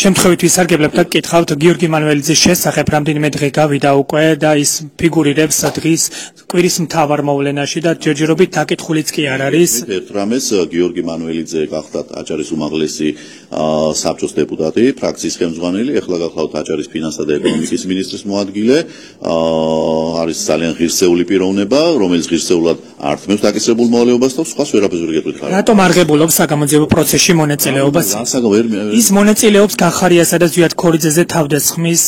შემთხვევით ვისარგებლებ და გკითხავთ გიორგი მანუელიძის შესახებ რამდენიმე დღე გავიდა უკვე და ის ფიგურირებს დღის კვირის მთავარ მოვლენაში და ჯერჯერობით დაკითხულიც კი არ არის. ერთ რამეს გიორგი მანუელიძე გახდათ აჭარის უმაღლესი საბჭოს დეპუტატი, ფრაქციის ხელმძღვანელი, ეხლა გახლავთ აჭარის ფინანსთა და ეკონომიკის მინისტრის მოადგილე. არის ძალიან ღირსეული პიროვნება, რომელიც ღირსეულად ართმევს დაკისრებულ მოვალეობას და სხვას ვერაფერს ვერ გეტყვით. რატომ არ ღებულობს საგამოძიებო პროცესში მონაწილეობას? ის მონაწილეობს გახარიასა და ზვიად ქორიძეზე თავდასხმის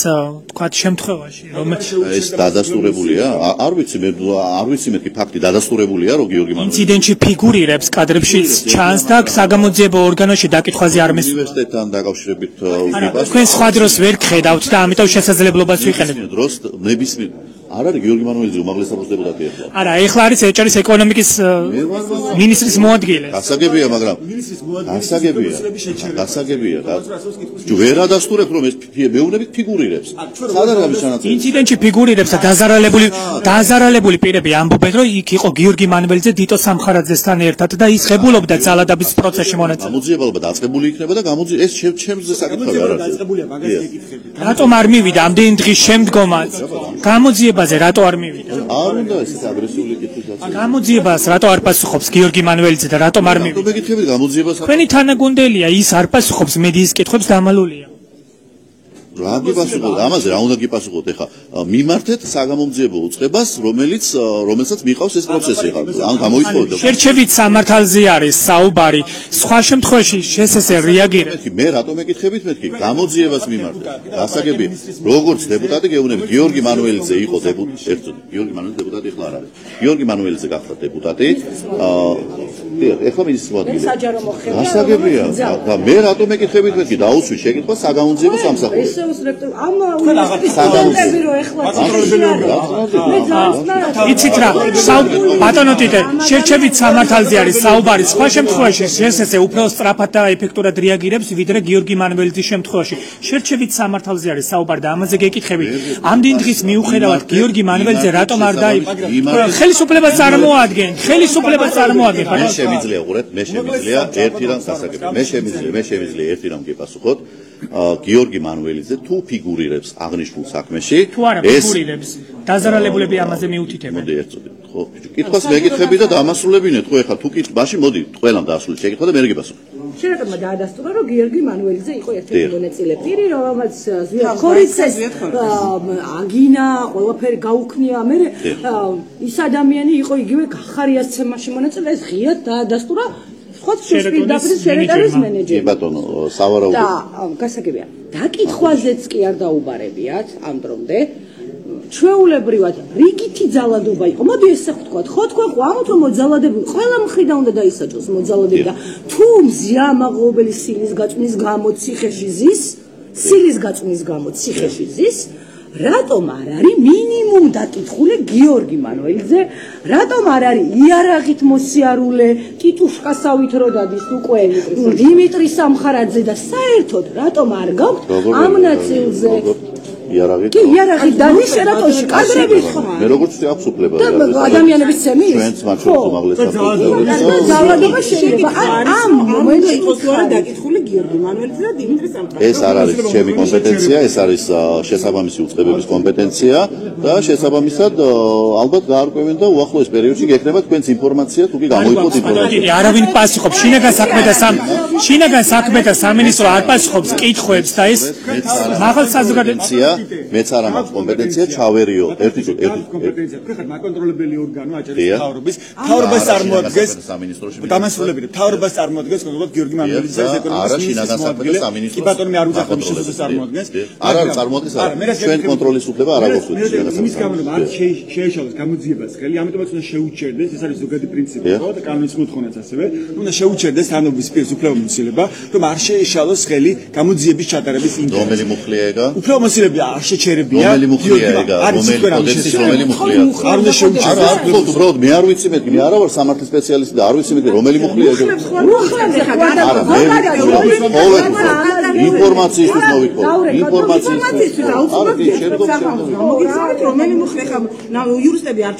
თქვათ შემთხვევაში, რომელიც ეს დადასტურებულია? არ ვიცი მეთქი ფაქტი დადასტურებულია, რომ გიორგი მანუელიძე ინციდენტში ფიგურირებს, კადრებში ჩანს და საგამოძიებო ორგანოში დაკითხვაზე არ მესმის. უნივერსიტეტთან დაკავშირებით ვიყავს. თქვენ სხვა დროს ვერ გხედავთ და ამიტომ შესაძლებლობას ვიყენებთ. დროს ნებისმიერ არ არის გიორგი მანუელიძე უმაღლესი საბჭოს დეპუტატი ახლა. არა, ეხლა არის აჭარის ეკონომიკის მინისტრის მოადგილე. გასაგებია, მაგრამ გასაგებია. ვერ ადასტურებ რომ ეს მეუბნებით ფიგურირებს. სადაც არის ჩანაწერი. ინციდენტში ფიგურირებს და დაზარალებული პირები ამბობენ, რომ იქ იყო გიორგი მანუელიძე დიტო სამხარაძესთან ერთად და ის ღებულობდა ძალადობის პროცესში მონაწილეობას. გამოძიება დაწყებული იქნება და ეს ჩემზე საკითხი არ არის. რატომ არ მივიდა ამდენი დღის შემდგომაც? გამოძიებაზე რატო არ მივიდა? არ უნდა ეს აგრესიული კითხვისაცი. გამოძიებას რატო არ პასუხობს გიორგი მანუელიძე და რატომ არ მივიდა? მეკითხებით გამოძიებას. თქვენი თანაგუნდელია, ის არ პასუხობს მედიის კითხვებს დამალულია. რა გიპასუხოთ? ამაზე რა უნდა გიპასუხოთ? ეხა მიმართეთ საგამომძიებო უწყებას, რომელსაც მიყავს ეს პროცესი ხარ. ან გამოიწვევდა. შერჩევით სამართალზე არის საუბარი. სხვა შემთხვევაში შესაძლოა რეაგირებთ. მე რატომ ეკითხებით მეთქი? გამოძიებას მიმართეთ. გასაგებია. როგორც დეპუტატი გეუბნები, გიორგი მანუელიძე იყო დეპუტატი. გიორგი მანუელიძე დეპუტატი ხლა არ არის. გიორგი მანუელიძე გახდა დეპუტატი. ეხლა მინისტრის მოადგილე. გასაგებია. და მე რატომ ეკითხებით მეთქი? დაუსვი შეკითხვა საგამომძიებო სამსახურს. იცით რა, ბატონო ტიტე, შერჩევით სამართალზე არის საუბარი. სხვა შემთხვევაში შესაძლოა უფრო სწრაფად და ეფექტურად რეაგირებს ვიდრე გიორგი მანუელიძის შემთხვევაში. შერჩევით სამართალზე არის საუბარი და ამაზე გეკითხებით. ამდენი დღის მიუხედავად გიორგი მანუელიძე რატომ არ დაიბადა? ხელისუფლებას წარმოადგენ. მე შემიძლია უყურეთ, მე შემიძლია ერთი რამ გასაგებია. მე შემიძლია ერთი რამ გიპასუხოთ. გიორგი მანუელიძე თუ ფიგურირებს აღნიშნულ საქმეში, ეს დაზარალებულები ამაზე მიუთითებენ. მოდი ერთწოდე. ხო, კითხვას მეკითხები და დამასრულებინეთ. ხო, ეხლა თუ კითხბაში მოდი, ყველამ დაასრულეთ შეკითხვა და მე გიგებასო. შეიძლება დაადასტურა, რომ გიორგი მანუელიძე იყო ერთი მონაწილე პირი, რომელიც ხორიცეს აგინა, ყველაფერი გაუქმია. მე ის ადამიანი იყო იგივე გახარიას ცემაში მონაწილე, ეს ღიად დაადასტურა. ხოთ სპირდაფრის შერეტარის მენეჯერი. ბატონო, სავარაუდო. და გასაგებია. დაკითხვაზეც კი არ დაუბარებიათ ამ დრომდე. ჩვეულებრივად რიგითი ძალადობა იყო. მოდი ესე ვთქვათ, ხო თქვენ ხო ამოთ რომ მოძალადებული, ყველა მხრიდან უნდა დაისაჯოს მოძალადები და თუ მზიამაღლობელი სილის გაწმის გამო ციხეში ზის, რატომ არ არის მინიმუმ დაკითხული გიორგი მანუელიძე, რატომ არ არის იარაღით მოსიარულე ტიტუშკასავით რო დადის უკვე დიმიტრი სამხარაძე და საერთოდ რატომ არ გაქვთ ამ ნაწილზე იარაღით? იარაღი დადის შერატონში კადრები ხო? მე როგორც ვთქვი, აქვს უფლება. ადამიანების ცემის? ჩვენც მაჩვენებთ უმაღლეს საბჭოს. ძალადობა შეიძლება ამ მომენტში იყო დაკითხული გიორგი მანუელიძე და დიმიტრი სამხარაძე. ეს არ არის ჩემი კომპეტენცია, ეს არის შესაბამისი უწყებების კომპეტენცია და შესაბამისად ალბათ გაარკვევენ და უახლოეს პერიოდში გექნება თქვენს ინფორმაცია, თუ კი გამოიყოთ ინფორმაცია. არავინ პასუხობს, შინაგან საქმეთა სამინისტრო არ პასუხობს კითხვებს და ეს მაღალ საზოგადოებაში მეც არ მაქვს კომპეტენცია ჩავერიო ერთი კომპეტენცია ხარ მაკონტროლებელი ორგანო აჭარის მთავრობას წარმოადგენს დამასრულებელი მთავრობას წარმოადგენს კონკრეტულად გიორგი მანუელიძე ეკონომიკის მინისტრის მოადგილე კი ბატონო მე არ ვუძახებ შესაძლოა წარმოადგენს არ არის წარმოადგენს ჩვენ კონტროლის უფლება არ აქვს იმის გამო რომ არ შეეშალოს გამოძიებას ხელი ამიტომაც უნდა შეუჩერდეს ეს არის ზოგადი პრინციპი ხო და კანონის მოთხოვნაც ასევე უნდა შეუჩერდეს თანობის პირის უფლებამოსილება რომ არ შეეშალოს ხელი გამოძიების ჩატარების ინტერესში რომელი მუხლია ეგა უფლებამოსილები არ შეჩერებია. რომელი მუხლია ეგა? რომელი მუხლია? არ უნდა შეუჩერდეს. არა, უბრალოდ მე არ ვიცი მეთქი, მე არა ვარ სამართლის სპეციალისტი და არ ვიცი მეთქი, რომელი მუხლია ეგა? ინფორმაციისთვის მოვიქო. ინფორმაციისთვის. რომელი მოხდა ხა იურისტები არ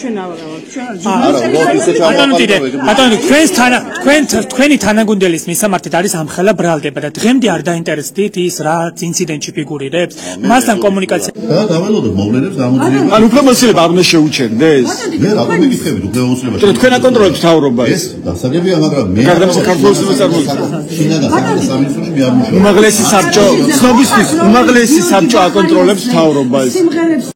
ჩვენ თქვენი თანაგუნდელის მისამართით არის ამხელა ბრალდება და დღემდე არ დაინტერესდით ის რაც ინციდენტში ფიგურირებს მასთან კომუნიკაცია დაველოდოთ მოვლენებს გამოძიება ან უფლებამოსილება არ უნდა შეუჩერდეს მე რა მეკითხებით უფლებამოსილება თქვენ აკონტროლებთ მთავრობა ეს დასაგებია მაგრამ მე საქართველოს უმაღლესი საბჭო ცნობისთვის უმაღლესი საბჭო აკონტროლებს მთავრობას